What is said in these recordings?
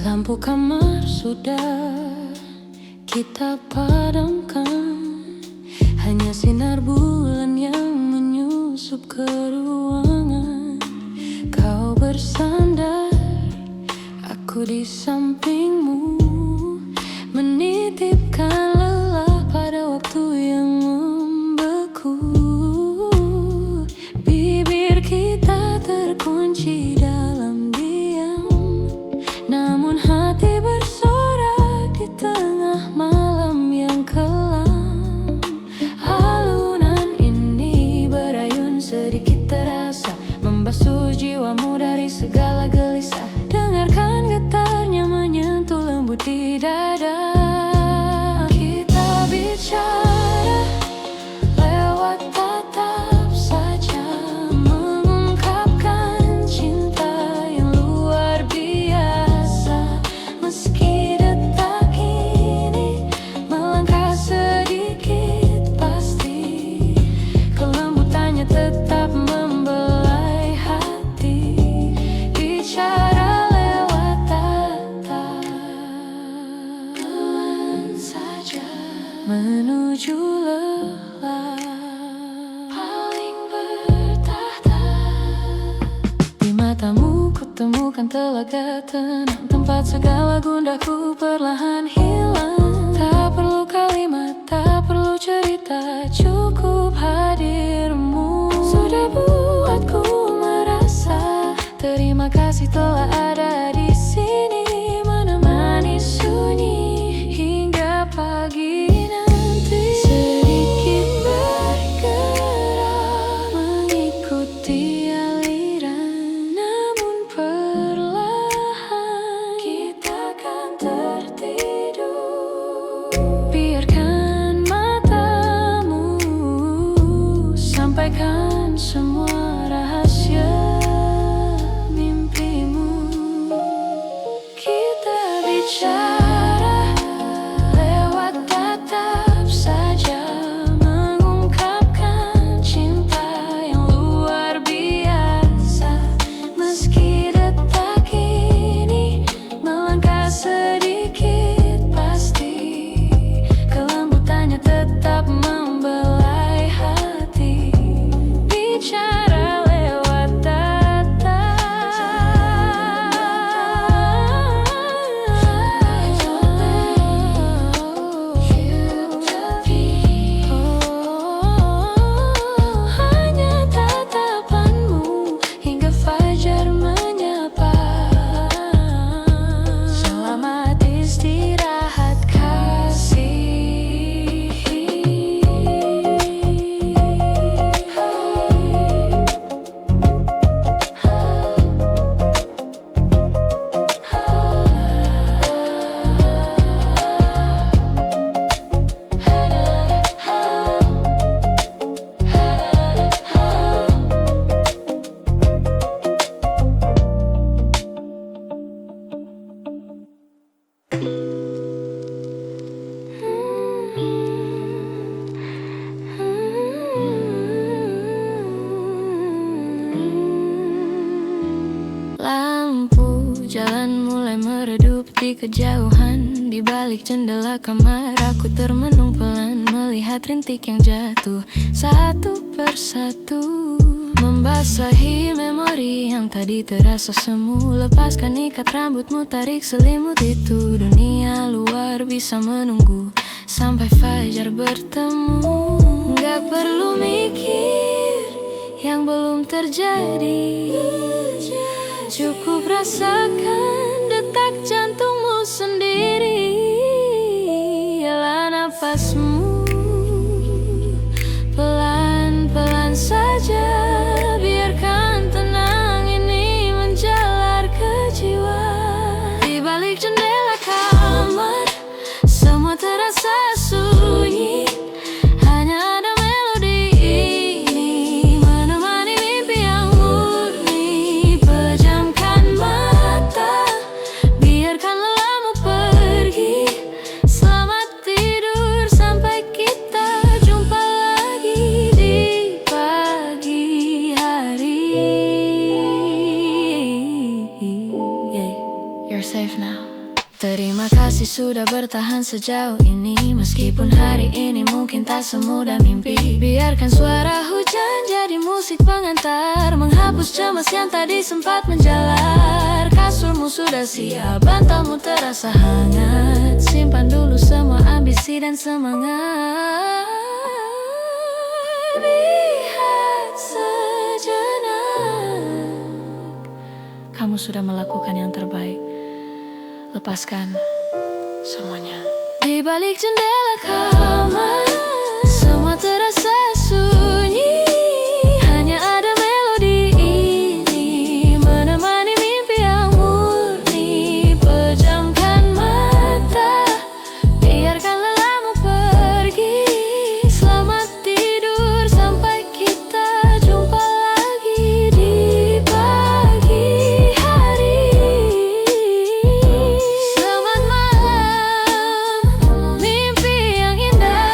Lampu kamar sudah kita padamkan, hanya sinar bulan yang menyusup ke ruangan. Kau bersandar, aku di sampingmu, menitipkan lelah pada waktu yang membeku. Bibir kita terkunci dalam diam, namun hati bersorak di tengah malam yang kelam. Alunan ini berayun sedikit terasa, membasuh jiwamu dari segala gelisah. Dengarkan getarnya menyentuh lembut di dada. Kita bicara lewat tatap saja, mengungkapkan cinta yang luar biasa. Meski detak ini melangkah sedikit, pasti kelembutannya tetap membelai hati. Bicara lewat tatap saja, menuju lelah paling bertahta. Di matamu kutemukan telaga tenang, tempat segala gundaku perlahan hilang. Tak perlu kalimat, tak perlu cerita, cukup hadirmu sudah buatku merasa terima kasih telah ada di sini, menemani sunyi hingga pagi nanti. Sedikit bergerak mengikuti aliran, namun perlahan kita akan tertidur. Biarkan matamu sampaikan semua rahasia mimpimu. Kita bicara lewat tatap saja, mengungkapkan cinta yang luar biasa. Meski detak ini melangkah sedikit, pasti kelembutannya tetap membelai hati. Bicara lewat tatap hanya tatapanmu hingga fajar menyapa. Selamat istirahat kasih. Lampu jalan mulai meredup di kejauhan. Di balik jendela kamar aku termenung pelan, melihat rintik yang jatuh satu persatu, membasahi memori yang tadi terasa semu. Lepaskan ikat rambutmu, tarik selimut itu. Dunia luar bisa menunggu sampai fajar bertemu. Gak perlu mikir yang belum terjadi, cukup rasakan detak jantungmu sendiri. Hela nafasmu pelan-pelan saja, biarkan tenang ini menjalar ke jiwa. Di balik jendela kamar semua terasa sunyi, hanya ada melodi ini menemani mimpi yang murni. Pejamkan mata, biarkan lelahmu pergi. Selamat tidur Terima kasih sudah bertahan sejauh ini, meskipun hari ini mungkin tak semudah mimpi. Biarkan suara hujan jadi musik pengantar, menghapus cemas yang tadi sempat menjalar. Kasurmu sudah siap, bantalmu terasa hangat. Simpan dulu semua ambisi dan semangat. Lihat sejenak, kamu sudah melakukan yang terbaik. Lepaskan semuanya. Di balik jendela kamar, semua terasa sunyi. Hanya ada melodi ini menemani mimpi yang murni. Pejamkan mata, biarkan lelahmu pergi. Selamat tidur sampai kita jumpa lagi di pagi hari. Selamat malam, mimpi yang indah.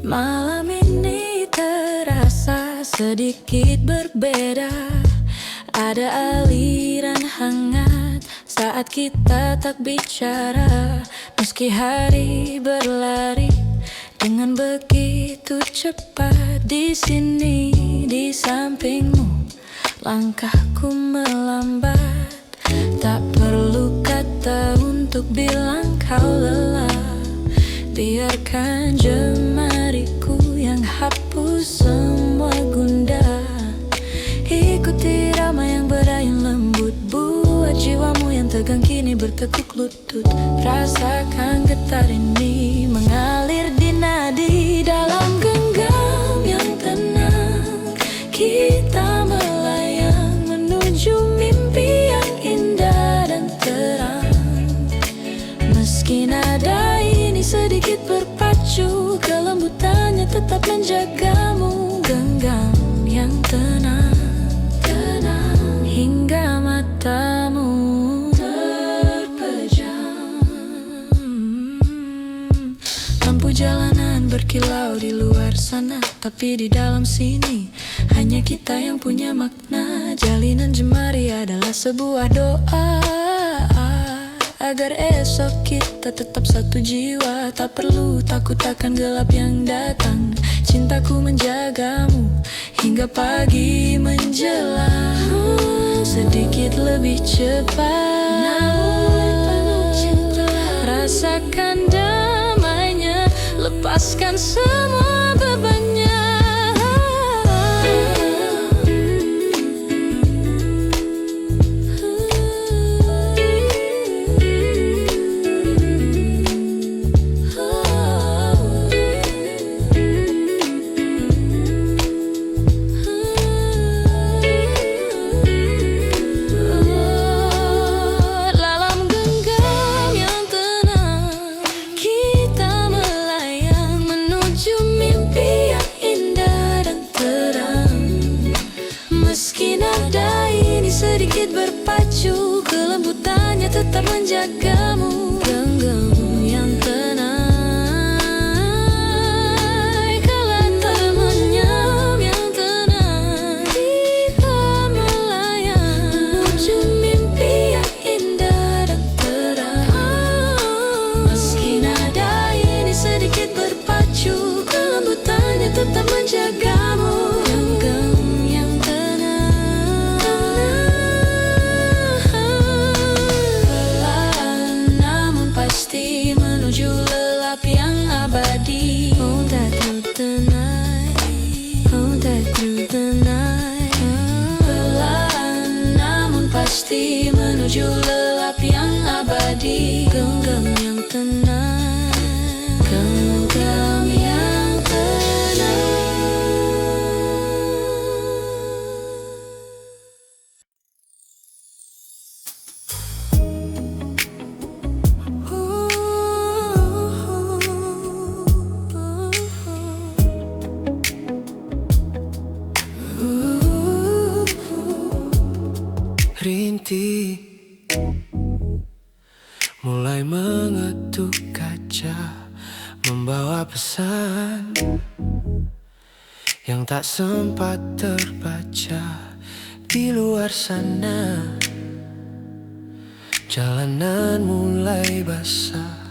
Malam ini terasa sedikit berbeda. Ada aliran hangat saat kita tak bicara. Meski hari berlari dengan begitu cepat, di sini di sampingmu langkahku melambat. Tak perlu kata untuk bilang kau lelah. Biarkan jemariku yang hapus semua gundah. Ikuti irama yang berayun lembut, buat jiwamu yang tegang kini bertekuk lutut. Rasakan getar ini mengalir di nadi. Dalam genggam yang tenang, kita melayang menuju mimpi yang indah dan terang. Meski nada ini sedikit berpacu, kelembutannya tetap menjagamu. Genggam yang tenang, tenang hingga matamu terpejam. Lampu jalanan berkilau di luar sana, tapi di dalam sini hanya kita yang punya makna. Jalinan jemari adalah sebuah doa agar esok kita tetap satu jiwa. Tak perlu takut akan gelap yang datang. Cintaku menjagamu hingga pagi menjelang. Sedikit lebih cepat, namun penuh cinta. Rasakan damainya, lepaskan semua bebannya. Sedikit berpacu, kelembutannya tetap menjagamu. Genggam yang tenang, kala termenyam yang tenang. Kita melayang menuju mimpi yang indah dan terang. Meski nada ini sedikit berpacu, kelembutannya tetap menjagamu. Genggam yang menuju lelap yang abadi. Hold that through the night, hold that through the night. Perlahan namun pasti menuju lelap yang abadi. Genggam yang tenang, genggam yang tenang. rintik, mulai mengetuk kaca, membawa pesan yang tak sempat terbaca di luar sana. Jalanan mulai basah.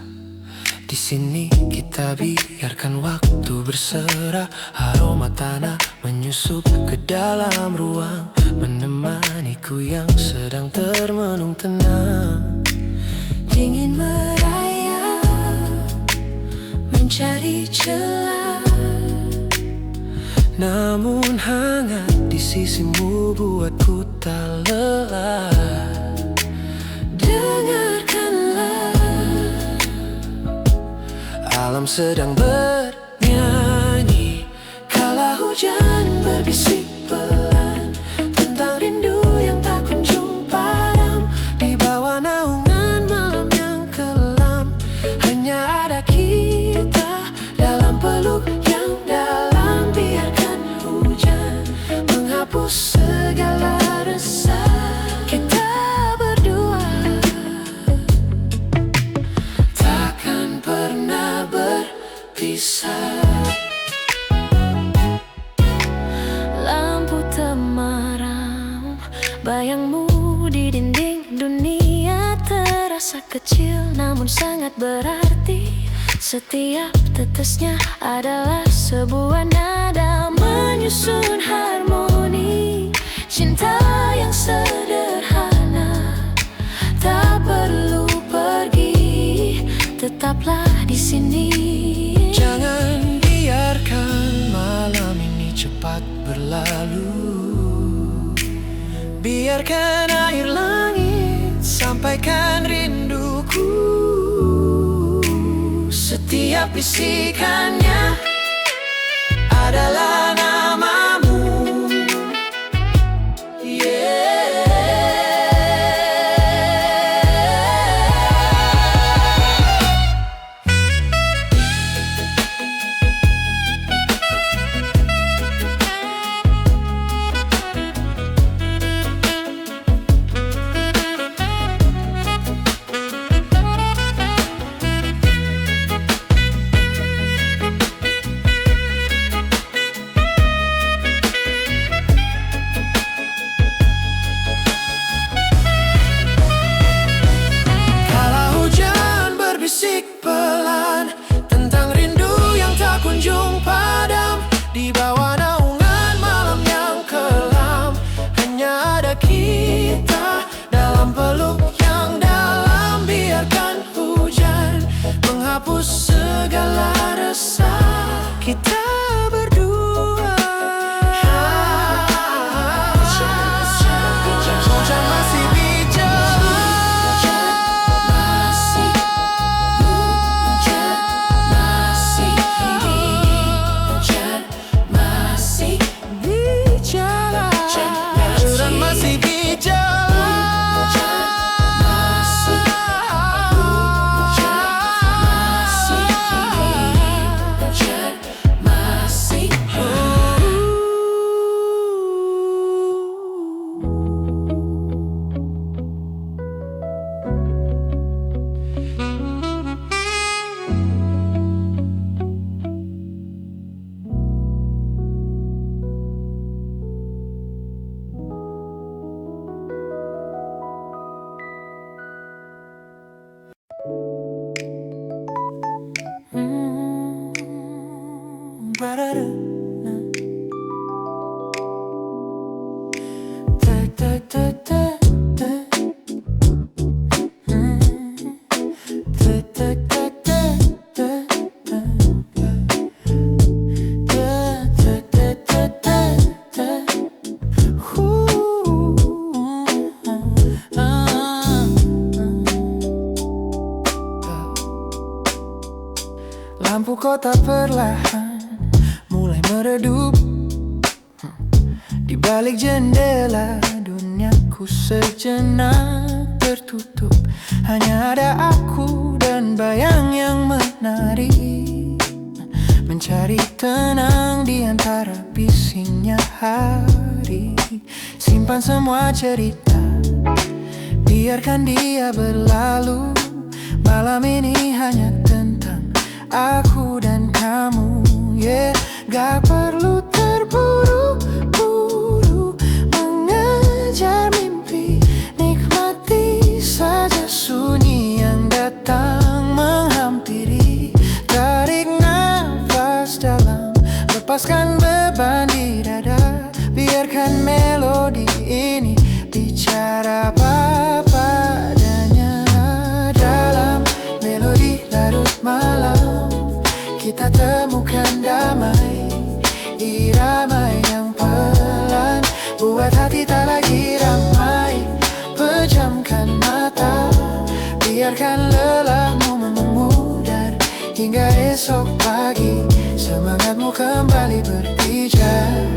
Di sini kita biarkan waktu berserah. Aroma tanah menyusup ke dalam ruang, menemaniku yang sedang termenung tenang. Ingin merayap, mencari celah, namun hangat di sisimu buatku tak lelah. dengarkanlah Alam sedang bernyanyi, kala hujan berbisik pelan tentang rindu yang tak kunjung padam. Di bawah naungan malam yang kelam, hanya ada kita dalam peluk yang dalam. Biarkan hujan menghapus segala resah. Kita berdua takkan pernah berpisah. lampu temaram, bayangmu di dinding dunia terasa kecil namun sangat berarti. Setiap tetesnya adalah sebuah nada menyusun harmoni. Cinta yang sederhana, tak perlu pergi, tetaplah di sini. Jangan biarkan malam ini cepat berlalu. Biarkan air langit sampaikan rinduku. Setiap bisikannya adalah namamu. Bisik pelan tentang rindu yang tak kunjung padam. Di bawah naungan malam yang kelam, hanya ada kita dalam peluk yang dalam. Biarkan hujan menghapus segala resah. Kita berdua hujan masih bijak. Lampu kota perlahan mulai meredup. Di balik jendela duniaku sejenak tertutup. Hanya ada aku dan bayang yang menari, mencari tenang di antara bisingnya hari. Simpan semua cerita biarkan dia berlalu. Malam ini hanya tentang aku dan kamu, yeah. Gak perlu terburu-buru mengejar mimpi. Nikmati saja sunyi yang datang menghampiri. Tarik nafas dalam, lepaskan beban di dada. Biarkan melodi ini bicara apa padanya. Dalam melodi larut malam, kita temukan damai. Irama yang pelan buat hati tak lagi ramai. Pejamkan mata, biarkan lelahmu memudar. Hingga esok pagi semangatmu kembali berpijar.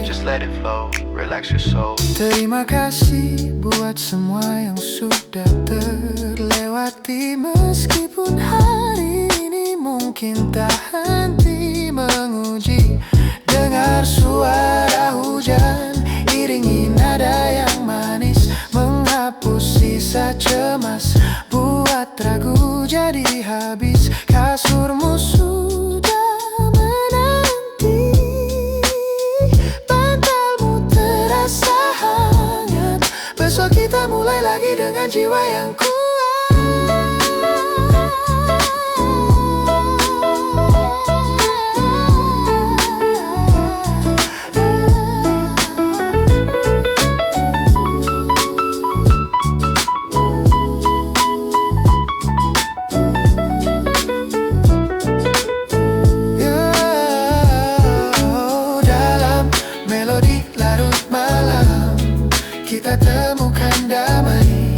Just let it flow, relax your soul. Terima kasih buat semua yang sudah terlewati. Meskipun hari ini mungkin tak henti menguji. Dengar suara hujan, iringi nada yang manis, menghapus sisa cemas, buat ragu jadi habis. Kasurmu sudah menanti, bantalmu terasa hangat. Besok kita mulai lagi dengan jiwa yang kuat. Melodi larut malam, kita temukan damai.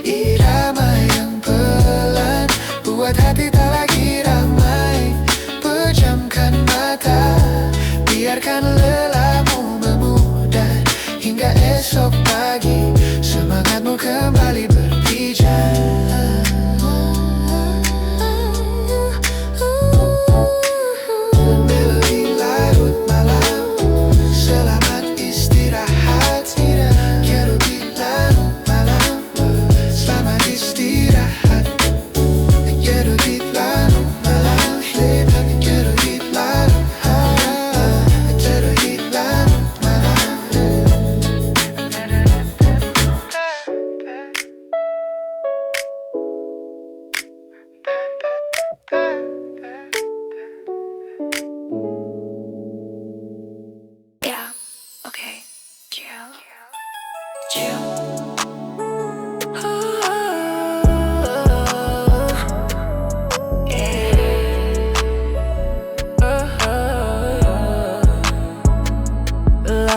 Irama yang pelan buat hati tak lagi ramai. Pejamkan mata, biarkan lelahmu memudar. Hingga esok pagi semangatmu kembali berpijar.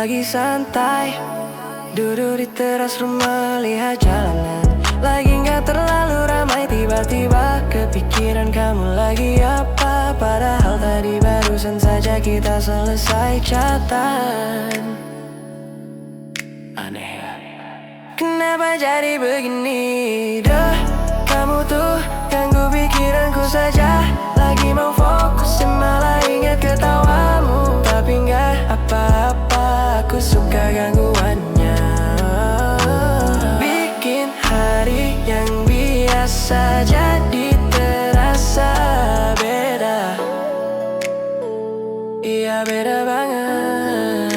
Lagi santai, duduk di teras rumah lihat jalanan. Lagi gak terlalu ramai, tiba-tiba kepikiran kamu lagi apa. Padahal tadi barusan saja kita selesai chatan. Aneh ya, kenapa jadi begini? Duh, kamu tuh ganggu pikiranku saja. Lagi mau fokus malah ingat ketawamu. Tapi gak apa-apa, aku suka gangguannya. Bikin hari yang biasa jadi terasa beda. Iya beda banget.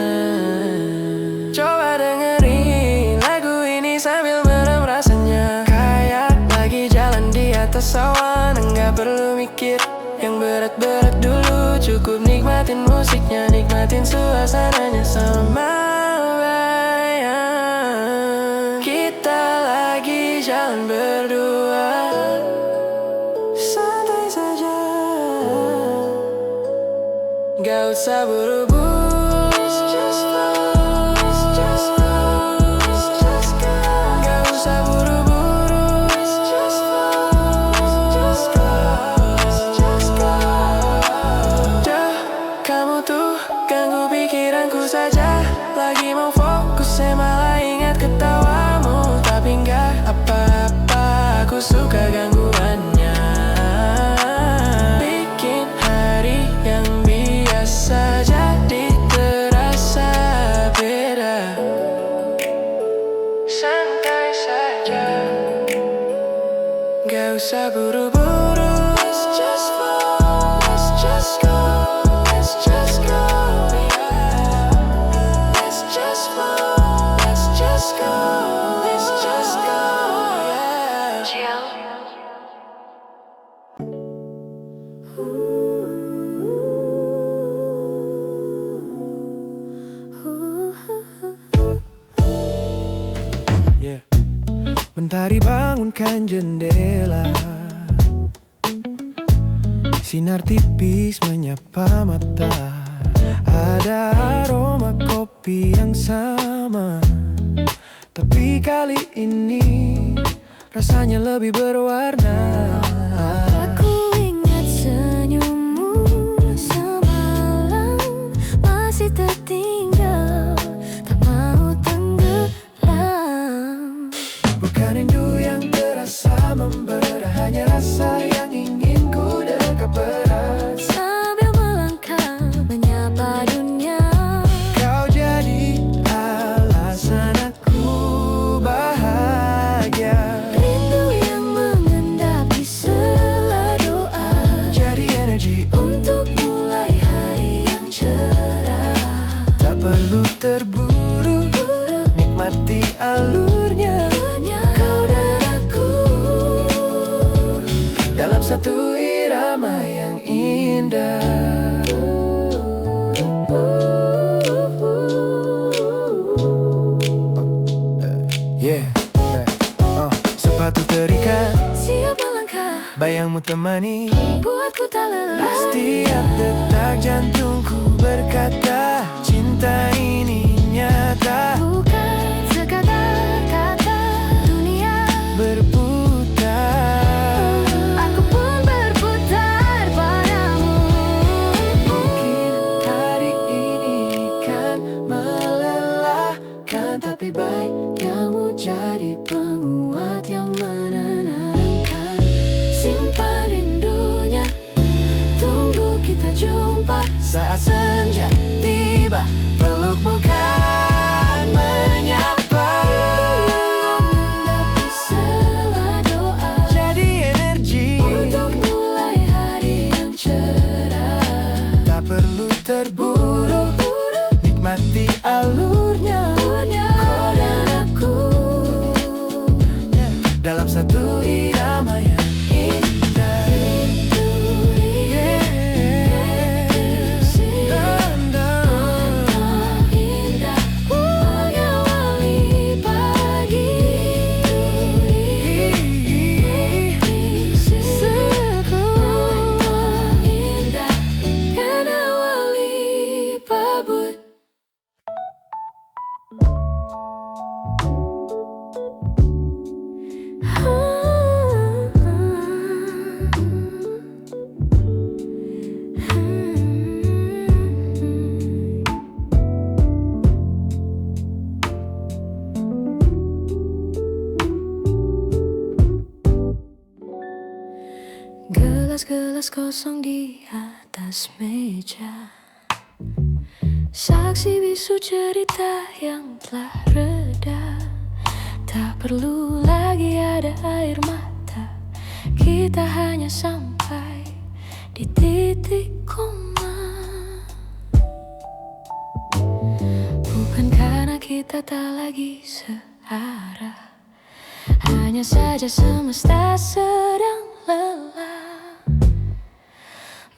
Coba dengerin lagu ini sambil merem rasanya. Kayak lagi jalan di atas awan. Enggak perlu mikir yang berat-berat dulu. Cukup nikmatin musiknya, nikmatin suasananya sama bayang. Kita lagi jalan berdua, santai saja, gak usah buru-buru. Gak usah buru-buru. Duh, kamu tuh ganggu pikiranku saja. Lagi mau fokus malah ingat ketawamu. Tapi gak apa-apa, aku suka gangguannya. Bikin hari yang biasa jadi terasa beda. Gak usah buru-buru. Let's just flow, let's just go, let's just go. Let's just flow, let's just go, let's just go. Yeah. Mentari bangunkan jendela, sinar tipis menyapa mata. Ada aroma kopi yang sama, tapi kali ini rasanya lebih berwarna. Aku ingat senyummu semalam, masih tertinggal, tak mau tenggelam. Bukan rindu yang terasa membara, hanya rasa yang ingin ku dekat berat. Sambil melangkah menyapa dunia, Kau jadi alasan aku bahagia. rindu yang mengendap di sela doa, Jadi energi untuk mulai hari yang cerah. tak perlu terburu, nikmati alurnya. Kau dan aku Dalam satu irama yang indah. Yeah, sepatu terikat, siap melangkah, bayangmu temani. buatku tak lelah. Setiap detak jantungku berkata, cinta ini nyata. Bukan sekadar kata, dunia Berputar, aku pun berputar padamu. mungkin hari ini kan melelahkan, Tapi baik kamu jadi penguat yang menenangkan. Simpan rindunya, tunggu kita jumpa. saat senja tiba, pelukmu kan menyapa. Mengendap di sela doa, Jadi energi untuk mulai hari yang cerah. tak perlu terburu, nikmati alurnya. Kau dan aku Dalam satu irama yang indah. indah mengawali pagi. Indah kan awali pabut. Gelas-gelas kosong di atas meja, saksi bisu cerita yang telah reda. Tak perlu lagi ada air mata, kita hanya sampai di titik koma. Bukan karena kita tak lagi searah, hanya saja semesta sedang lelah.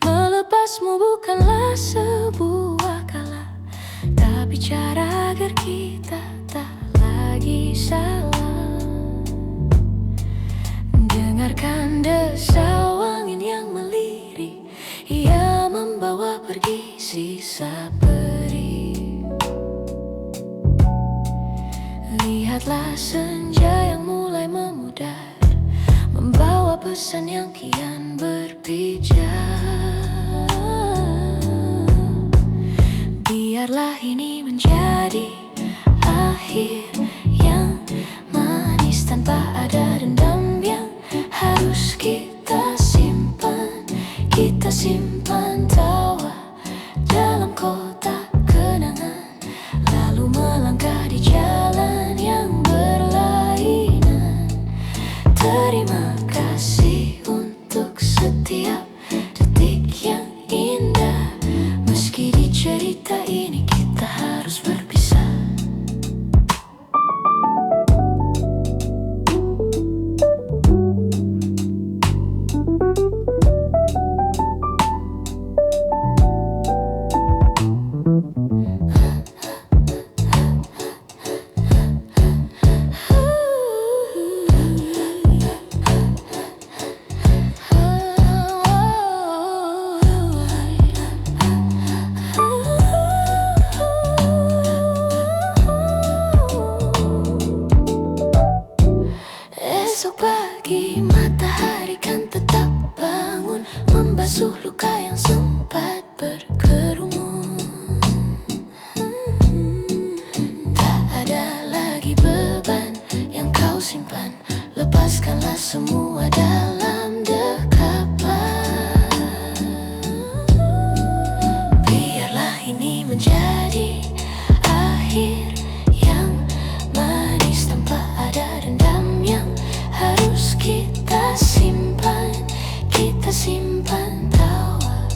Melepasmu bukanlah sebuah kalah, tapi cara agar kita tak lagi salah. Dengarkan desau angin yang melirik, ia membawa pergi sisa perih. Lihatlah senja yang mulai memudar, membawa pesan yang kian berpijar. Biarlah ini menjadi akhir yang manis tanpa ada dendam yang harus kita simpan. Kita simpan tawa dalam kotak kenangan, lalu melangkah di jalan yang berlainan. Terima kasih pagi matahari kan tetap bangun, membasuh luka yang sempat berkerumun. Tak ada lagi beban yang kau simpan, lepaskanlah semua dalam dekapan. Biarlah ini menjadi akhir yang manis tanpa ada dendam yang harus kita simpan. Kita simpan tawa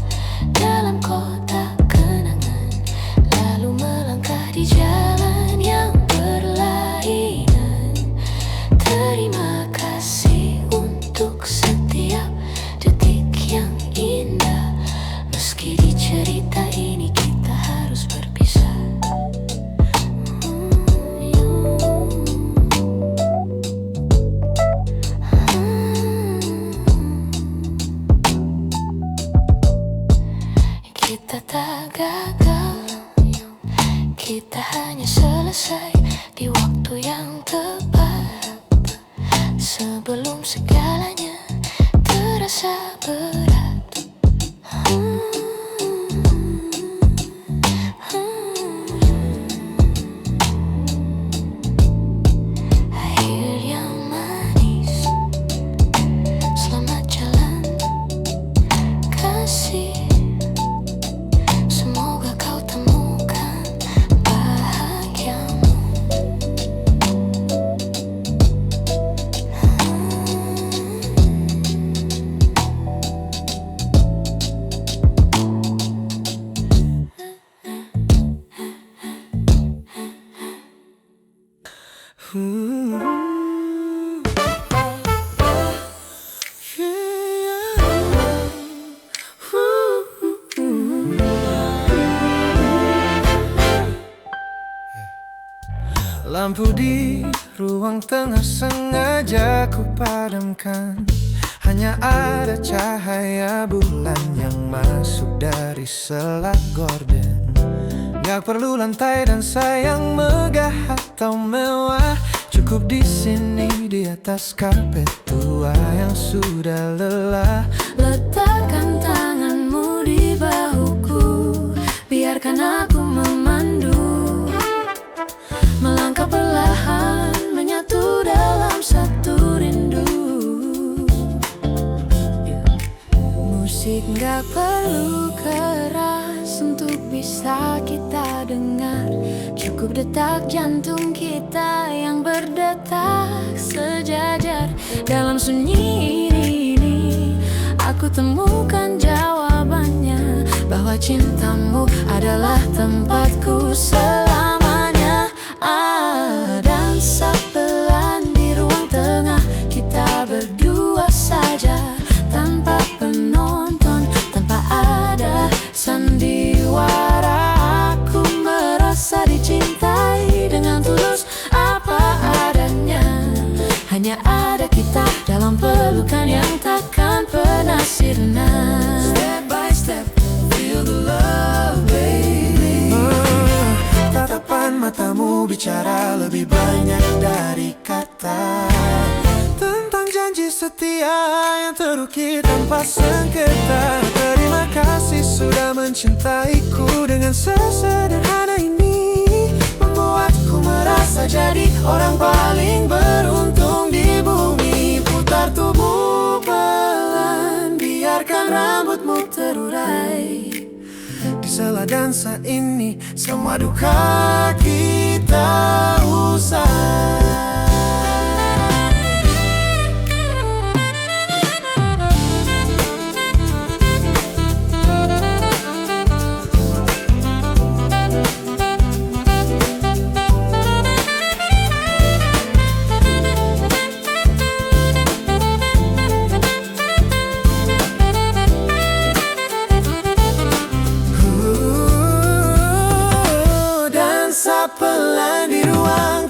dalam kotak kenangan, lalu melangkah di jalan yang berlainan. Terima kasih untuk setiap detik yang indah, meski di cerita ini kita harus berpisah. Kita tak gagal, kita hanya selesai di waktu yang tepat, sebelum segalanya terasa berat. Akhir yang manis, selamat jalan kasih. Semoga kau temukan bahagiamu. Lampu di ruang tengah sengaja ku padamkan, hanya ada cahaya bulan yang masuk dari sela gorden. Gak perlu lantai dan sayang megah atau mewah, cukup di sini di atas karpet tua yang sudah lelah. Letakkan tanganmu di bahuku, biarkan aku memandu, melangkah perlahan menyatu dalam satu rindu. Musik gak perlu keras untuk bisa kita dengar, cukup detak jantung kita yang berdetak sejajar. Dalam sunyi ini aku temukan jawabannya, bahwa cintamu adalah tempatku selamanya. Dansa pelan di ruang tengah, kita berdua saja, tanpa penonton, tanpa ada sandiwara. Aku merasa dicintai dengan tulus apa adanya, hanya ada kita dalam pelukan yang takkan pernah sirna. Step by step, feel the love, baby. Tatapan matamu bicara lebih banyak dari kata, tentang janji setia yang terukir tanpa sengketa. Terima kasih sudah mencintaiku dengan sesederhana ini, membuatku merasa jadi orang paling beruntung di bumi. Putar tubuh pelan, biarkan rambutmu terurai. Di sela dansa ini semua duka kita usai. Pelan di ruang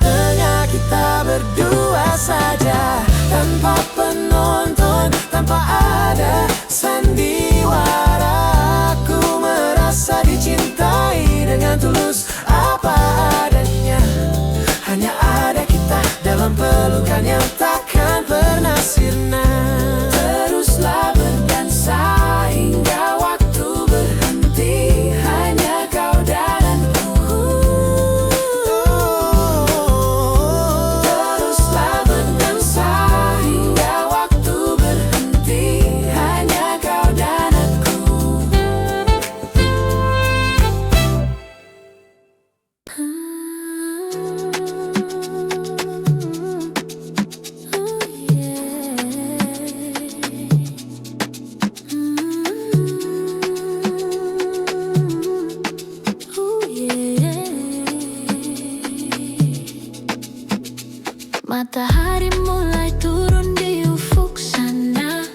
Matahari mulai turun di ufuk sana.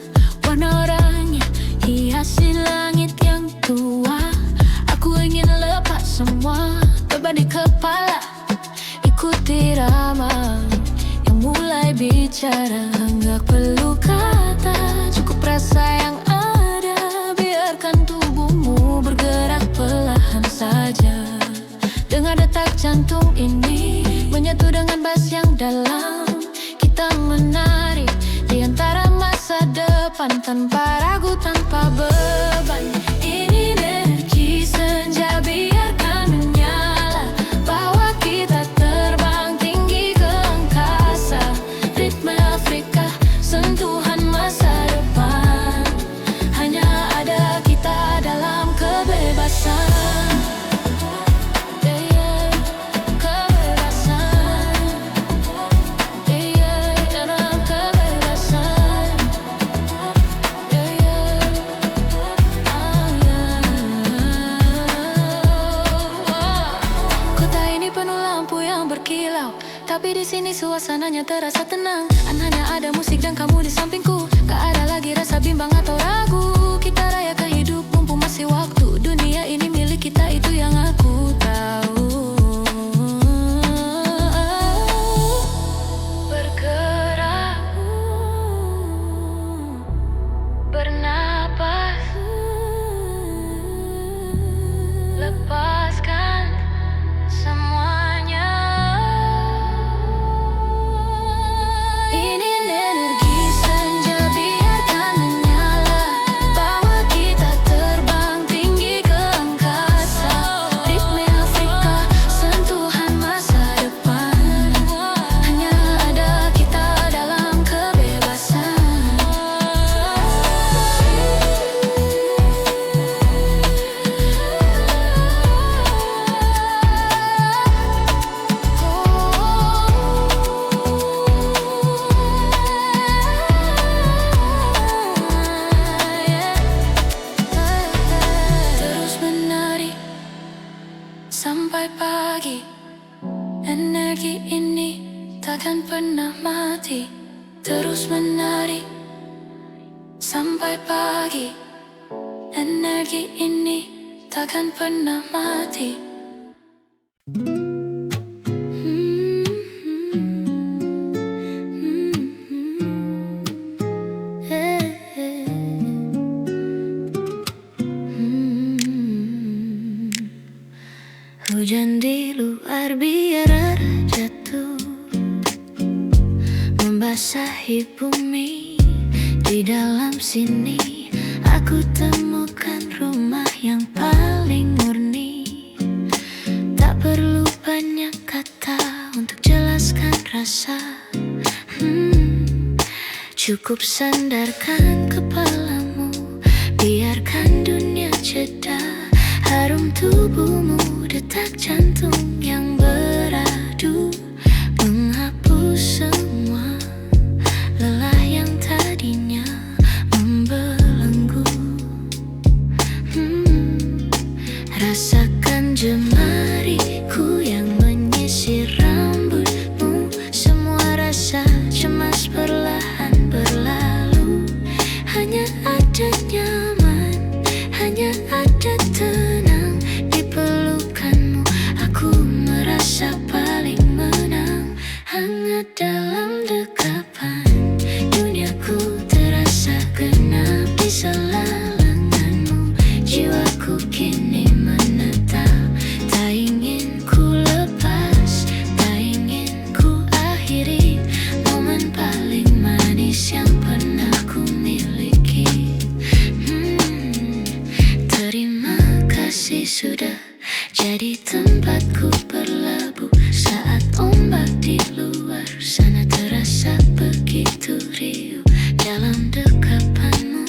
Warna oranye hiasi langit yang tua. Aku ingin lepas semua beban di kepala, ikuti irama yang mulai bicara. Enggak perlu kata, cukup rasa yang ada. Biarkan tubuhmu bergerak perlahan saja. Dengar detak jantung ini menyatu dengan bass yang dalam. Kita menari di antara masa depan, tanpa ragu, tanpa beban. Ini energi senja, biarkan menyala. Bawa kita terbang tinggi ke angkasa. Ritme Afrika, sentuhan masa depan. Hanya ada kita dalam kebebasan. Tapi di sini suasananya terasa tenang. Hanya ada musik dan kamu di sampingku. Gak ada lagi rasa bimbang atau ragu. Kita rayakan hidup mumpung masih waktu. Dunia ini milik kita, itu yang aku tahu. Bergerak, bernapas, lepaskan semuanya. Sampai pagi, energi ini takkan pernah mati. Terus menari sampai pagi, energi ini takkan pernah mati. Hujan di luar biar jatuh, membasahi bumi. Di dalam sini aku temukan rumah yang paling murni. Tak perlu banyak kata untuk jelaskan rasa. Cukup sandarkan kepalamu, biarkan dunia jeda. Harum tubuhmu, detak jantung yang beradu, menghapus semua lelah yang tadinya membelenggu. Rasakan jemariku yang menyisir rambutmu. Semua rasa cemas perlahan berlalu. Hanya ada nyaman, hanya ada tenang di pelukanmu. Aku merasa paling menang, hangat dalam dekapan. Duniaku terasa genap di selalanganmu. Jiwaku kini menetap, tak ingin ku lepas, tak ingin ku akhiri momen paling manis yang pernah ku miliki. Terima kasih sudah jadi tempatku berlabuh. Saat ombak di luar sana terasa begitu riuh. Dalam dekapanmu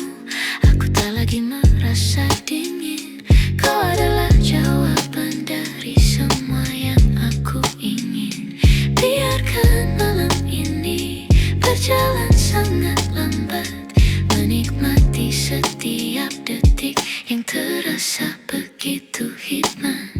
aku tak lagi merasa dingin. Kau adalah jawaban dari semua yang aku ingin. Biarkan malam ini berjalan sangat lambat, menikmati setiap detik yang terasa begitu hikmat.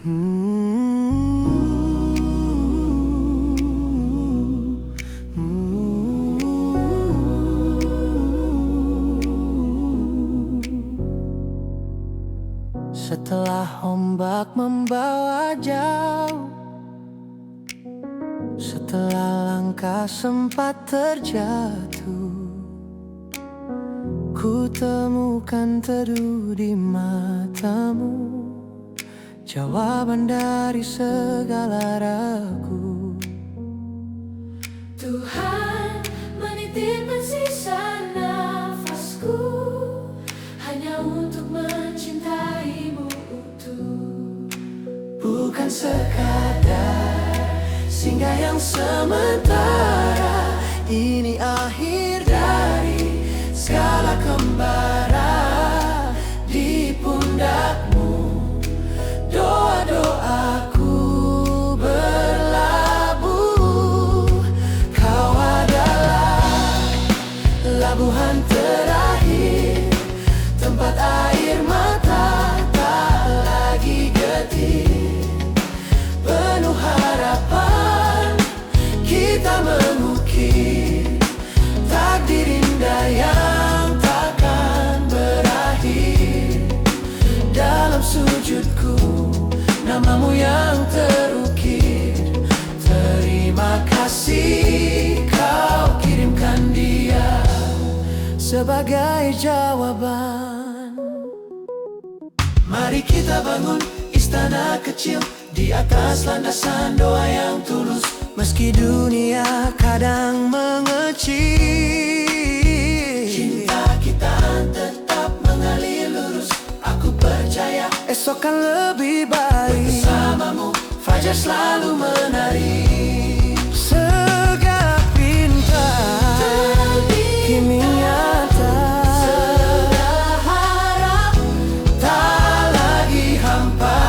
Setelah ombak membawa jauh, setelah langkah sempat terjatuh, ku temukan teduh di matamu, jawaban dari segala ragu. Tuhan menitipkan sisa nafasku hanya untuk mencintaimu utuh. Bukan sekadar singgah yang sementara, ini akhir dari segala kembara. Di pundakmu doa-doaku berlabuh. Kau adalah labuhan terakhir, tempat air mata tak lagi getir. Penuh harapan kita mengukir takdir indah yang takkan berakhir. Dalam sujudku namamu yang terukir. Terima kasih kau kirimkan dia sebagai jawaban. Mari kita bangun istana kecil di atas landasan doa yang tulus. Meski dunia kadang mengecil, cinta kita tetap mengalir lurus. Aku percaya esok kan lebih baik. Bersamamu fajar selalu menari. Segala bintang kini nyata, segala harap tak lagi hampa.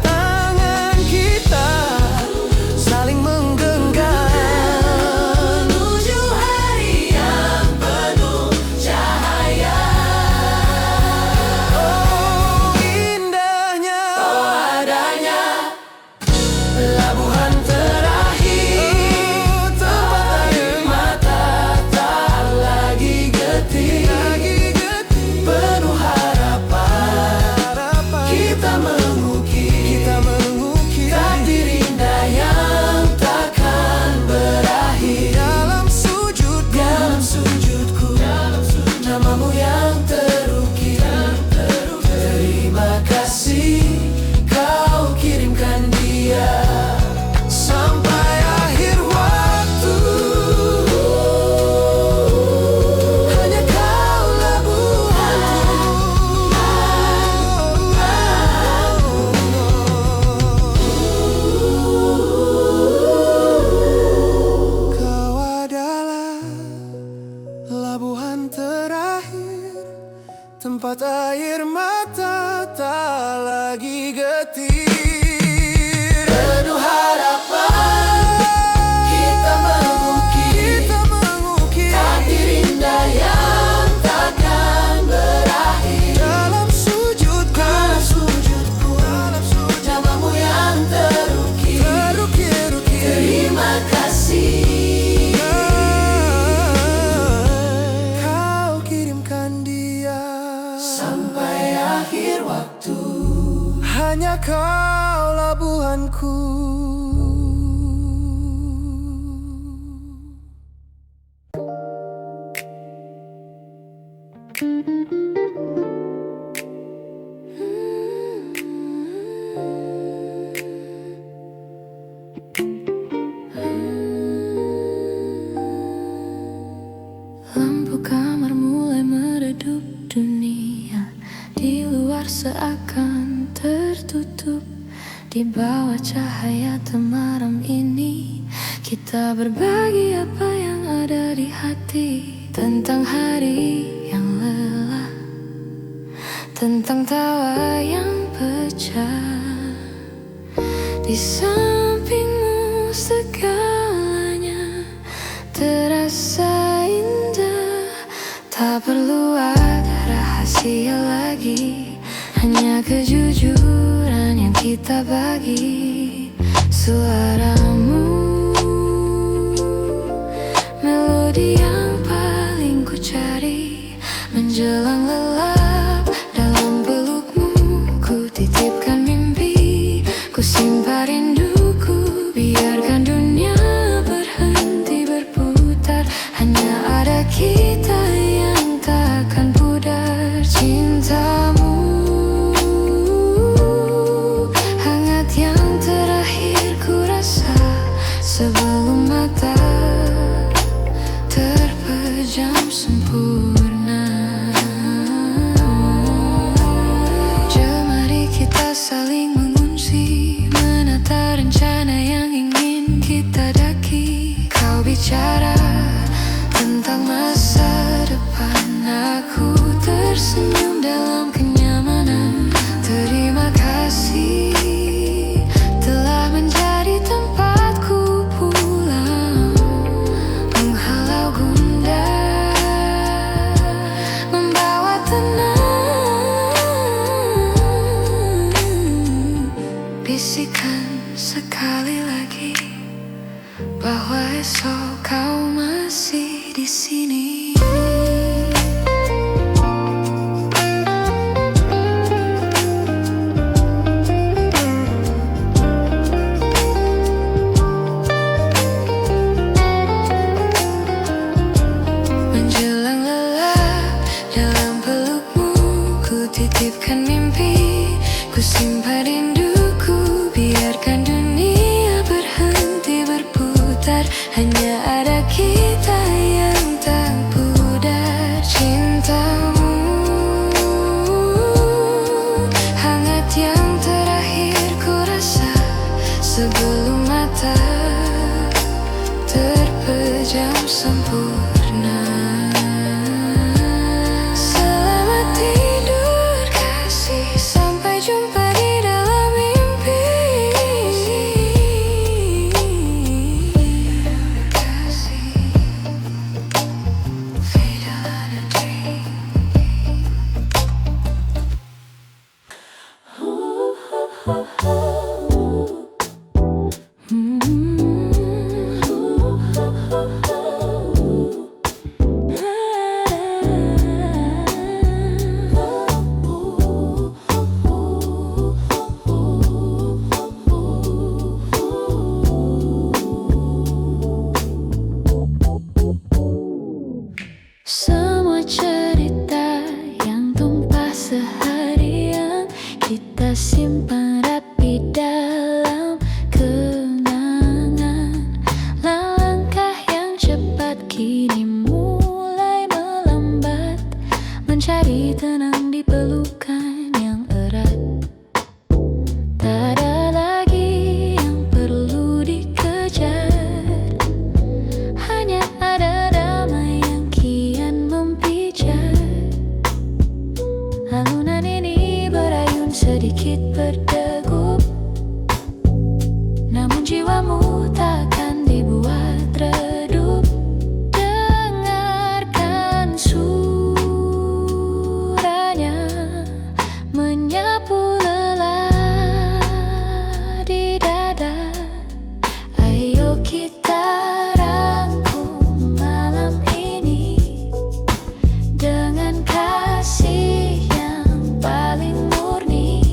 Tangan kita saling menggenggam menuju hari yang penuh cahaya. Oh indahnya, oh adanya labuhan terakhir, tempat air mata tak lagi getir. Penuh harapan kita mengukir takdir indah yang takkan berakhir. Dalam sujudku namamu yang terukir. Terima kasih kau kirimkan dia sampai akhir waktu. Hanya kau labuhanku. Kau adalah labuhan terakhir, tempat air mata tak lagi getir. Penuh harapan kita mengukir takdir indah yang takkan berakhir. Dalam sujudku namamu yang terukir. Terima kasih kau kirimkan dia sampai akhir waktu. Hanya kau labuhanku. Lampu kamar mulai meredup, dunia di luar seakan tertutup. Di bawah cahaya temaram ini, kita berbagi apa yang ada di hati. Tentang hari yang lelah, tentang tawa yang pecah. Di sampingmu segalanya terasa indah. Tak perlu ada rahasia lagi, hanya kejujuran yang kita bagi suaramu, melodi yang paling ku cari. Menjelang lelap dalam pelukmu, ku titipkan mimpi, ku simpan rinduku. Biarkan dunia berhenti berputar, hanya ada kita yang takkan pudar. Cintamu hangat yang terakhir ku rasa sebelum mata terpejam sempurna. Mari kita saling mengunci, menata rencana yang ingin kita daki. Kau bicara tentang masa depan, aku tersenyum dalam kenyamanan. Terima kasih telah menjadi tempatku pulang, menghalau gundah, membawa tenang. Bisikan sekali lagi bahwa esok kau masih di sini. Menjelang lelap dalam pelukmu, ku titipkan mimpi, ku simpan rinduku. Biarkan dunia berhenti berputar, hanya ada kita yang tak pudar. Cintamu hangat yang terakhir ku rasa sebelum mata terpejam sempurna. Selamat tidur kasih, sampai jumpa di dalam mimpi. Kasih, fade on a dream. Semua cerita yang tumpah seharian kita simpan rapi dalam kenangan. Langkah yang cepat kini mulai melambat, mencari tenang di pelukan yang erat. Tak ada lagi yang perlu dikejar, hanya ada damai yang kian mempijar. Alunan ini berayun sedikit berdegup, namun jiwamu takkan dibuat redup. Dengarkan suranya menyapu lelah di dada. Ayo kita rangkum malam ini dengan kasih yang paling murni.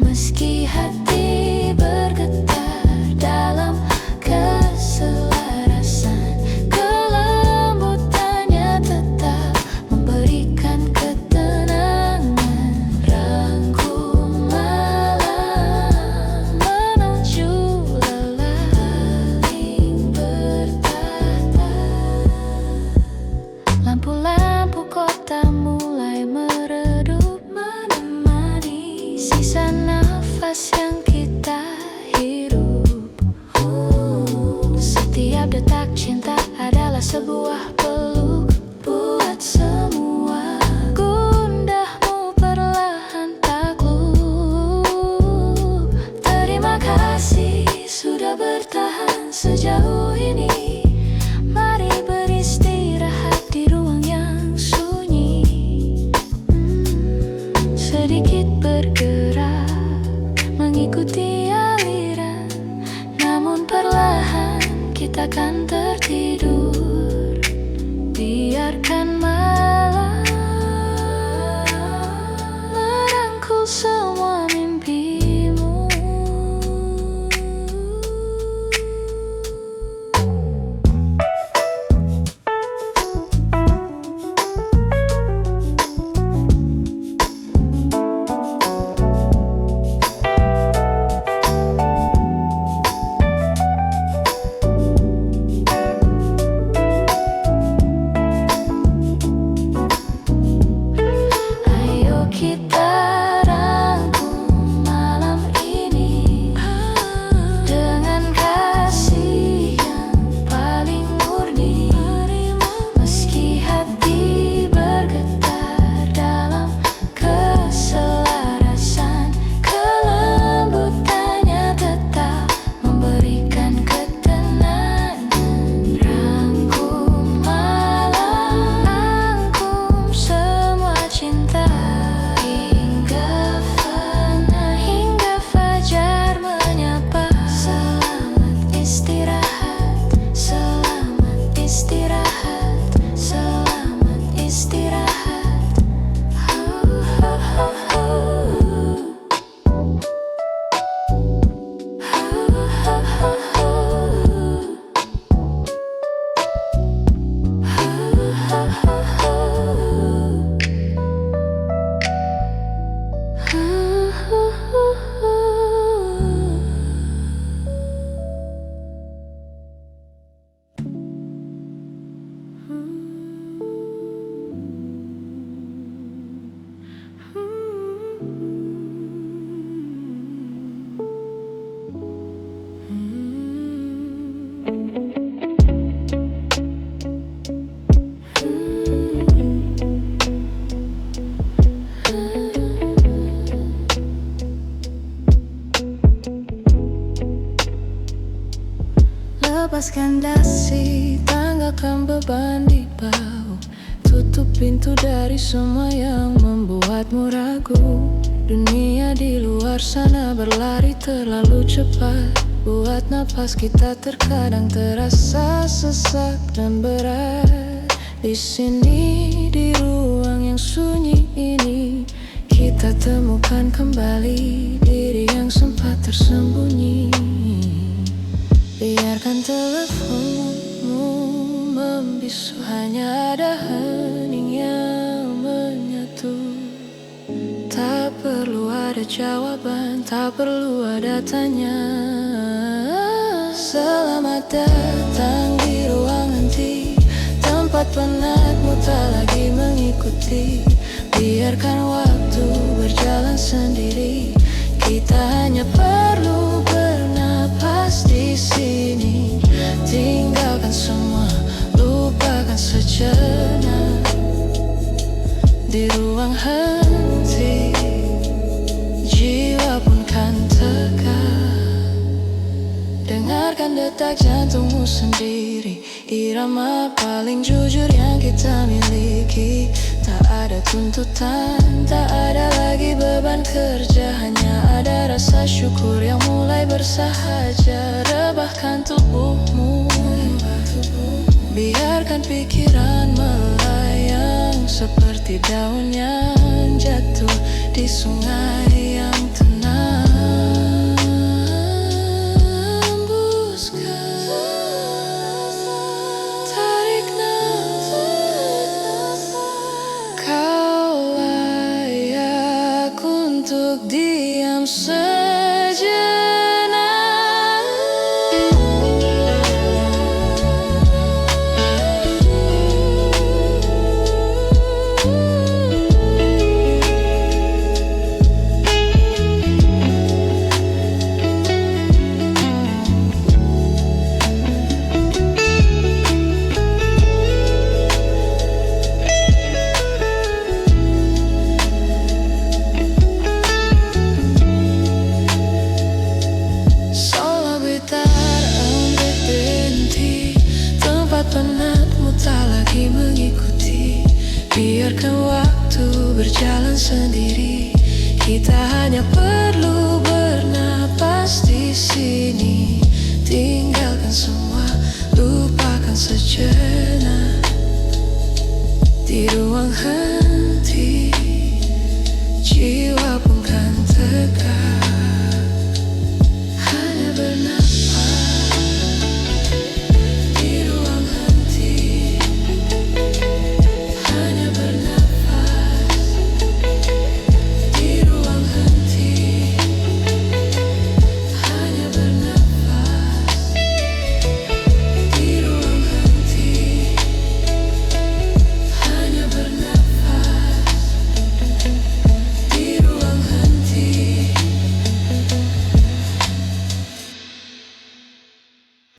Meski hati bergetar dalam keselarasan, kelembutannya tetap memberikan ketenangan. Rangkum malam menuju lelaling bertata. Lampu-lampu kota mulai meredup, menemani sisa nafas yang kita hirup. Setiap detak cinta adalah sebuah peluk buat semua gundahmu perlahan takluk. Terima kasih sudah bertahan sejauh ini. Mari beristirahat di ruang yang sunyi. Sedikit bergerak mengikuti aliran, namun perlahan kita kan tertidur. Biarkan malam merangkul semua mimpimu. Ayo kita rangkum malam ini dengan kasih yang paling murni. Meski hati bergetar dalam keselarasan, kelembutannya tetap memberikan ketenangan. Rangkum malam, rangkum semua cinta hingga fana, hingga fajar menyapa. Selamat istirahat, selamat istirahat, selamat istirahat. Lepaskan dasi, tanggalkan beban di bahu. Tutup pintu dari semua yang membuatmu ragu. Dunia di luar sana berlari terlalu cepat, buat napas kita terkadang terasa sesak dan berat. Di sini, di ruang yang sunyi ini, kita temukan kembali diri yang sempat tersembunyi. Biarkan teleponmu membisu, hanya ada hening yang menyatu. Tak perlu ada jawaban, tak perlu ada tanya. Selamat datang di ruang henti, tempat penatmu tak lagi mengikuti. Biarkan waktu berjalan sendiri, kita hanya perlu bernapas di sini. Tinggalkan semua, lupakan sejenak. Di ruang henti, jiwa pun kan tegak. Dengarkan detak jantungmu sendiri, irama paling jujur yang kita miliki. Tak ada tuntutan, tak ada lagi beban kerja, hanya ada rasa syukur yang mulai bersahaja. Rebahkan tubuhmu, biarkan pikiran melayang seperti daun yang jatuh di sungai yang tenang. Hembuskan, tarik nafas. Kau layak untuk diam sendiri.